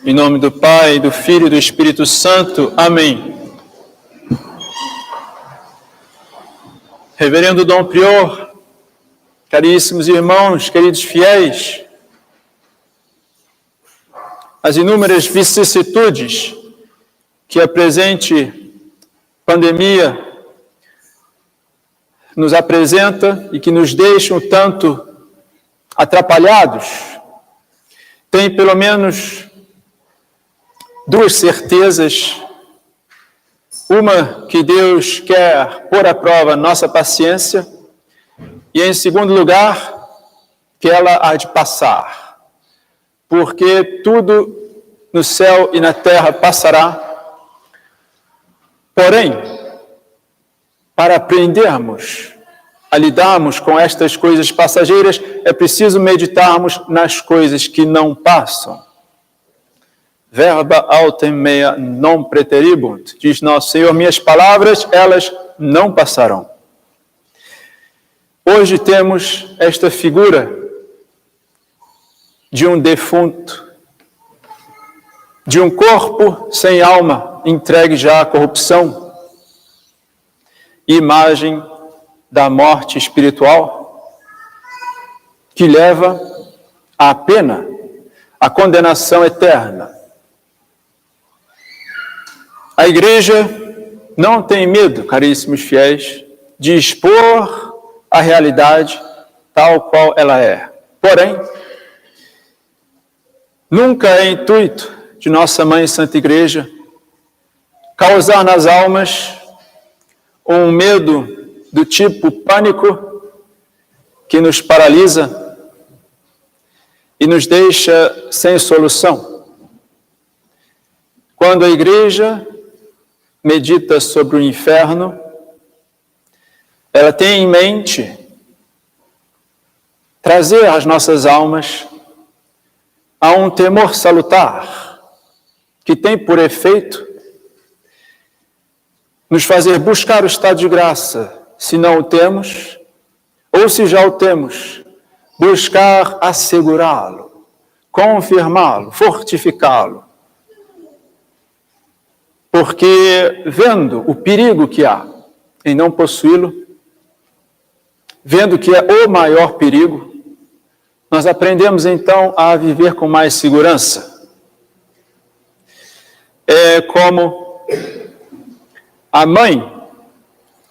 Em nome do Pai, do Filho e do Espírito Santo. Amém. Reverendo Dom Prior, caríssimos irmãos, queridos fiéis, as inúmeras vicissitudes que a presente pandemia nos apresenta e que nos deixam tanto atrapalhados, tem pelo menos duas certezas. Uma, que Deus quer pôr à prova nossa paciência, e em segundo lugar, que ela há de passar, porque tudo no céu e na terra passará. Porém, para aprendermos a lidarmos com estas coisas passageiras, é preciso meditarmos nas coisas que não passam. Verba autem mea non preteribunt, diz nosso Senhor, minhas palavras, elas não passarão. Hoje temos esta figura de um defunto, de um corpo sem alma, entregue já à corrupção, imagem da morte espiritual, que leva à pena, à condenação eterna. A Igreja não tem medo, caríssimos fiéis, de expor a realidade tal qual ela é. Porém, nunca é intuito de nossa Mãe Santa Igreja causar nas almas um medo do tipo pânico que nos paralisa e nos deixa sem solução. Quando a Igreja medita sobre o inferno, ela tem em mente trazer às nossas almas a um temor salutar, que tem por efeito nos fazer buscar o estado de graça, se não o temos, ou se já o temos, buscar assegurá-lo, confirmá-lo, fortificá-lo. Porque, vendo o perigo que há em não possuí-lo, vendo que é o maior perigo, nós aprendemos então a viver com mais segurança. É como a mãe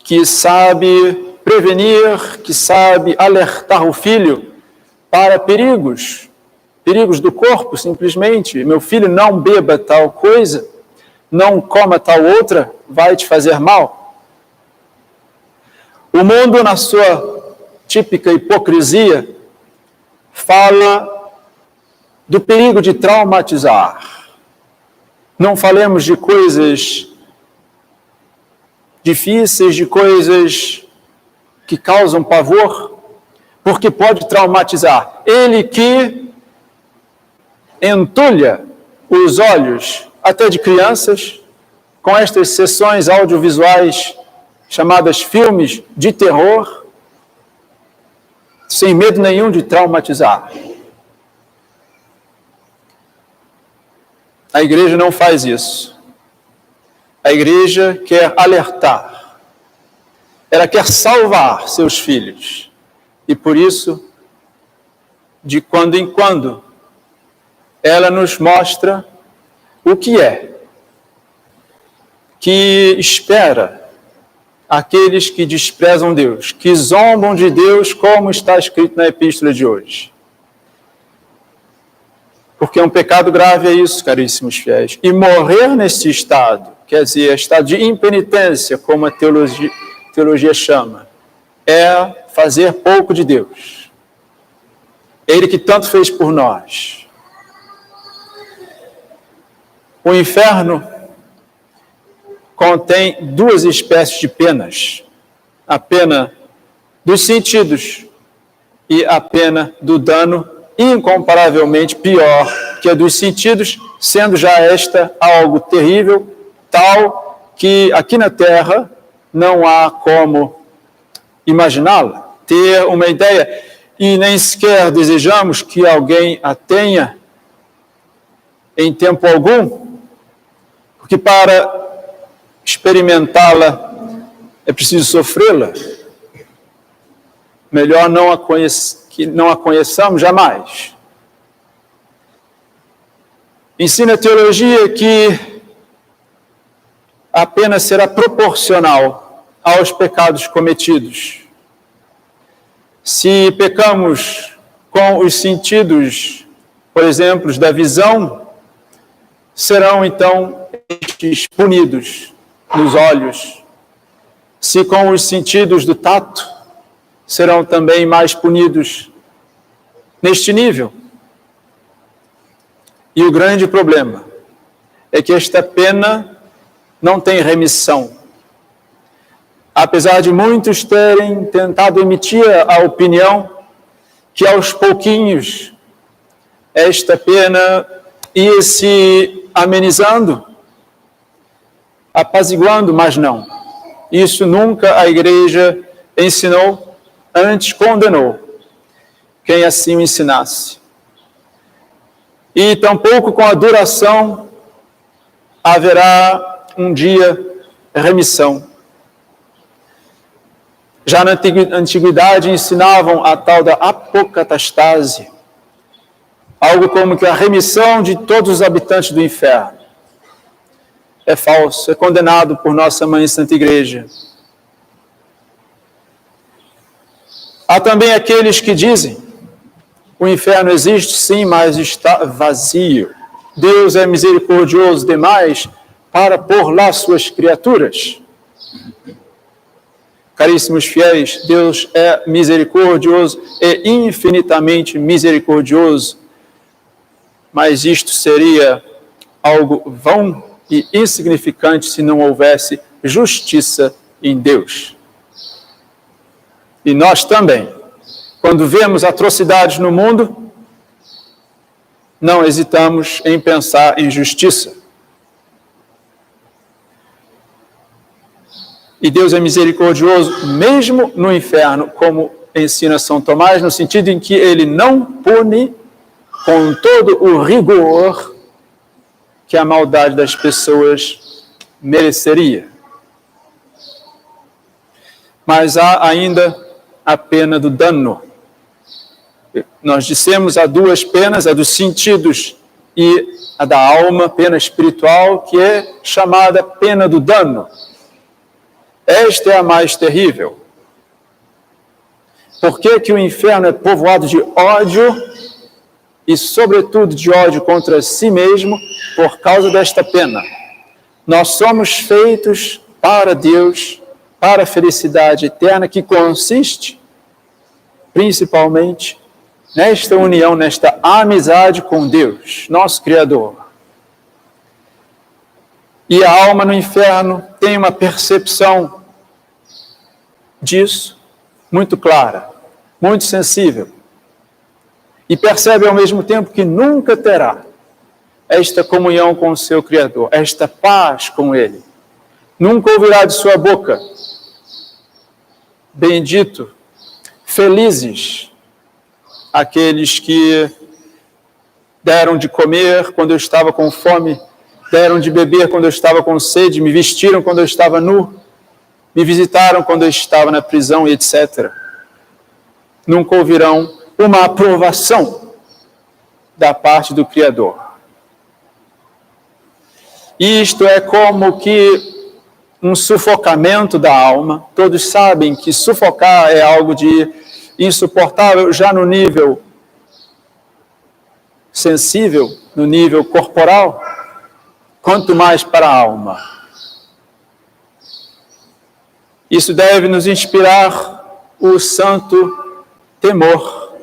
que sabe prevenir, que sabe alertar o filho para perigos do corpo, simplesmente. Meu filho, não beba tal coisa, não coma tal outra, vai te fazer mal. O mundo, na sua típica hipocrisia, fala do perigo de traumatizar. Não falemos de coisas difíceis, de coisas que causam pavor, porque pode traumatizar. Ele que entulha os olhos até de crianças, com estas sessões audiovisuais chamadas filmes de terror, sem medo nenhum de traumatizar. A Igreja não faz isso. A Igreja quer alertar. Ela quer salvar seus filhos. E por isso, de quando em quando, ela nos mostra o que é, que espera aqueles que desprezam Deus, que zombam de Deus, como está escrito na epístola de hoje. Porque um pecado grave é isso, caríssimos fiéis. E morrer nesse estado, quer dizer, estado de impenitência, como a teologia chama, é fazer pouco de Deus. Ele que tanto fez por nós. O inferno contém duas espécies de penas. A pena dos sentidos e a pena do dano, incomparavelmente pior que a dos sentidos, sendo já esta algo terrível, tal que aqui na Terra não há como imaginá-la, ter uma ideia, e nem sequer desejamos que alguém a tenha em tempo algum, porque para experimentá-la é preciso sofrê-la. Melhor que não a conheçamos jamais. Ensina a teologia que a pena será proporcional aos pecados cometidos. Se pecamos com os sentidos, por exemplo, da visão, serão então estes punidos nos olhos. Se com os sentidos do tato, serão também mais punidos neste nível. E o grande problema é que esta pena não tem remissão. Apesar de muitos terem tentado emitir a opinião que aos pouquinhos esta pena ia se amenizando, apaziguando, mas não. Isso nunca a Igreja ensinou, antes condenou quem assim o ensinasse. E tampouco com a duração haverá um dia remissão. Já na antiguidade ensinavam a tal da apocatastase, algo como que a remissão de todos os habitantes do inferno. É falso, é condenado por nossa Mãe Santa Igreja. Há também aqueles que dizem: o inferno existe sim, mas está vazio. Deus é misericordioso demais para pôr lá suas criaturas. Caríssimos fiéis, Deus é misericordioso, é infinitamente misericordioso, mas isto seria algo vão e insignificante se não houvesse justiça em Deus. E nós também, quando vemos atrocidades no mundo, não hesitamos em pensar em justiça. E Deus é misericordioso mesmo no inferno, como ensina São Tomás, no sentido em que ele não pune com todo o rigor que a maldade das pessoas mereceria. Mas há ainda a pena do dano. Nós dissemos há duas penas, a dos sentidos e a da alma, pena espiritual, que é chamada pena do dano. Esta é a mais terrível. Por que que o inferno é povoado de ódio e, sobretudo, de ódio contra si mesmo? Por causa desta pena. Nós somos feitos para Deus, para a felicidade eterna, que consiste, principalmente, nesta união, nesta amizade com Deus, nosso Criador. E a alma no inferno tem uma percepção disso muito clara, muito sensível. E percebe ao mesmo tempo que nunca terá esta comunhão com o seu Criador, esta paz com Ele. Nunca ouvirá de sua boca: bendito, felizes aqueles que deram de comer quando eu estava com fome, deram de beber quando eu estava com sede, me vestiram quando eu estava nu, me visitaram quando eu estava na prisão, e etc. Nunca ouvirão uma aprovação da parte do Criador. Isto é como que um sufocamento da alma. Todos sabem que sufocar é algo de insuportável já no nível sensível, no nível corporal, quanto mais para a alma. Isso deve nos inspirar o santo temor,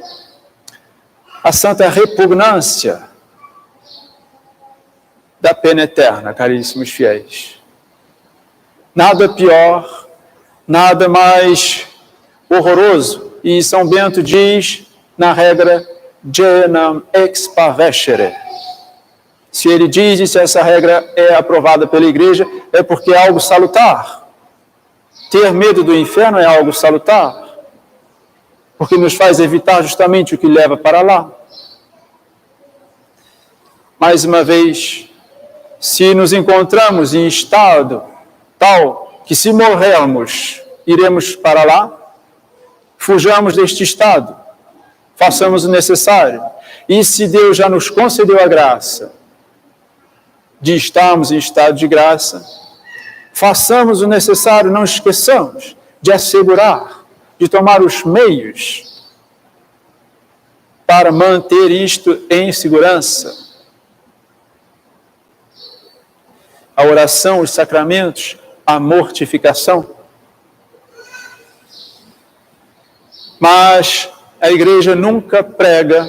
a santa repugnância da pena eterna, caríssimos fiéis. Nada pior, nada mais horroroso. E São Bento diz na regra genam expavescere. Se ele diz e se essa regra é aprovada pela Igreja, é porque é algo salutar. Ter medo do inferno é algo salutar, porque nos faz evitar justamente o que leva para lá. mais uma vez, se nos encontramos em estado tal que, se morrermos, iremos para lá, fujamos deste estado, façamos o necessário. E se Deus já nos concedeu a graça de estarmos em estado de graça, façamos o necessário, não esqueçamos de assegurar, de tomar os meios para manter isto em segurança. A oração, os sacramentos, a mortificação. Mas a Igreja nunca prega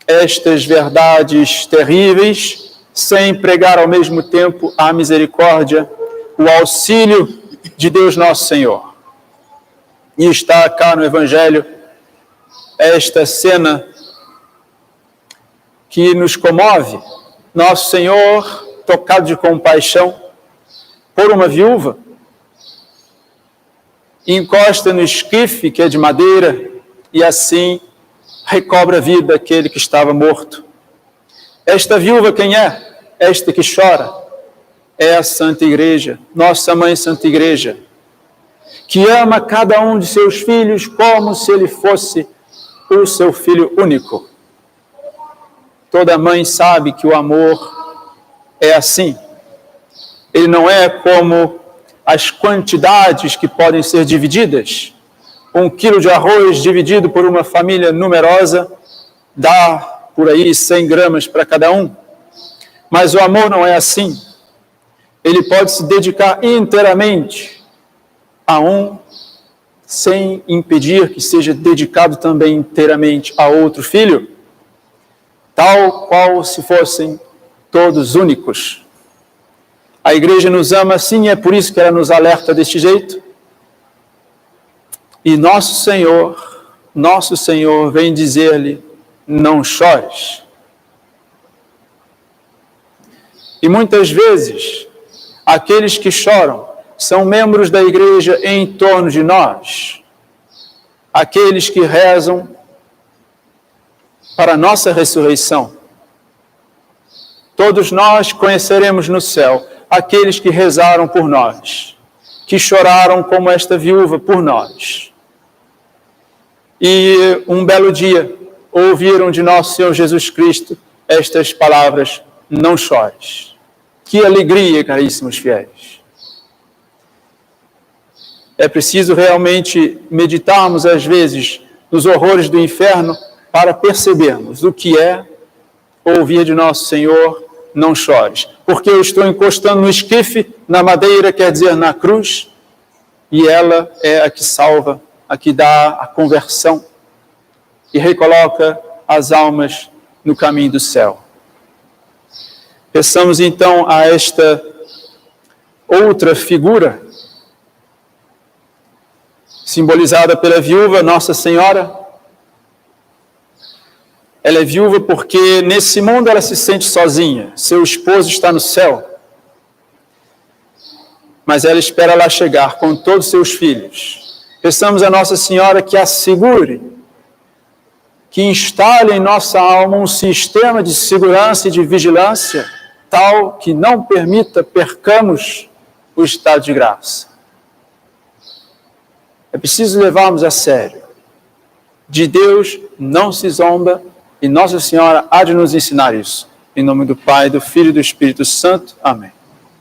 estas verdades terríveis sem pregar ao mesmo tempo a misericórdia, o auxílio de Deus nosso Senhor. E está cá no Evangelho esta cena que nos comove. Nosso Senhor, tocado de compaixão por uma viúva, encosta no esquife, que é de madeira, e assim recobra a vida aquele que estava morto. Esta viúva quem é? Esta que chora é a Santa Igreja, nossa Mãe Santa Igreja, que ama cada um de seus filhos como se ele fosse o seu filho único. Toda mãe sabe que o amor é assim. Ele não é como as quantidades que podem ser divididas. 1 quilo de arroz dividido por uma família numerosa dá por aí 100 gramas para cada um. Mas o amor não é assim. Ele pode se dedicar inteiramente a um, sem impedir que seja dedicado também inteiramente a outro filho, tal qual se fossem todos únicos. A Igreja nos ama assim, e é por isso que ela nos alerta deste jeito. E nosso Senhor vem dizer-lhe: não chores. E muitas vezes, aqueles que choram são membros da Igreja em torno de nós, aqueles que rezam para a nossa ressurreição. Todos nós conheceremos no céu aqueles que rezaram por nós, que choraram como esta viúva por nós. E um belo dia ouviram de nosso Senhor Jesus Cristo estas palavras: não chores. Que alegria, caríssimos fiéis! É preciso realmente meditarmos às vezes nos horrores do inferno para percebermos o que é ouvir de nosso Senhor: não chores. Porque eu estou encostando no esquife, na madeira, quer dizer, na cruz, e ela é a que salva, a que dá a conversão e recoloca as almas no caminho do céu. Peçamos então a esta outra figura, simbolizada pela viúva, Nossa Senhora. Ela é viúva porque nesse mundo ela se sente sozinha. Seu esposo está no céu. Mas ela espera lá chegar com todos os seus filhos. Peçamos a Nossa Senhora que assegure, que instale em nossa alma um sistema de segurança e de vigilância tal que não permita percamos o estado de graça. É preciso levarmos a sério. De Deus não se zomba, e Nossa Senhora há de nos ensinar isso. Em nome do Pai, do Filho e do Espírito Santo. Amém.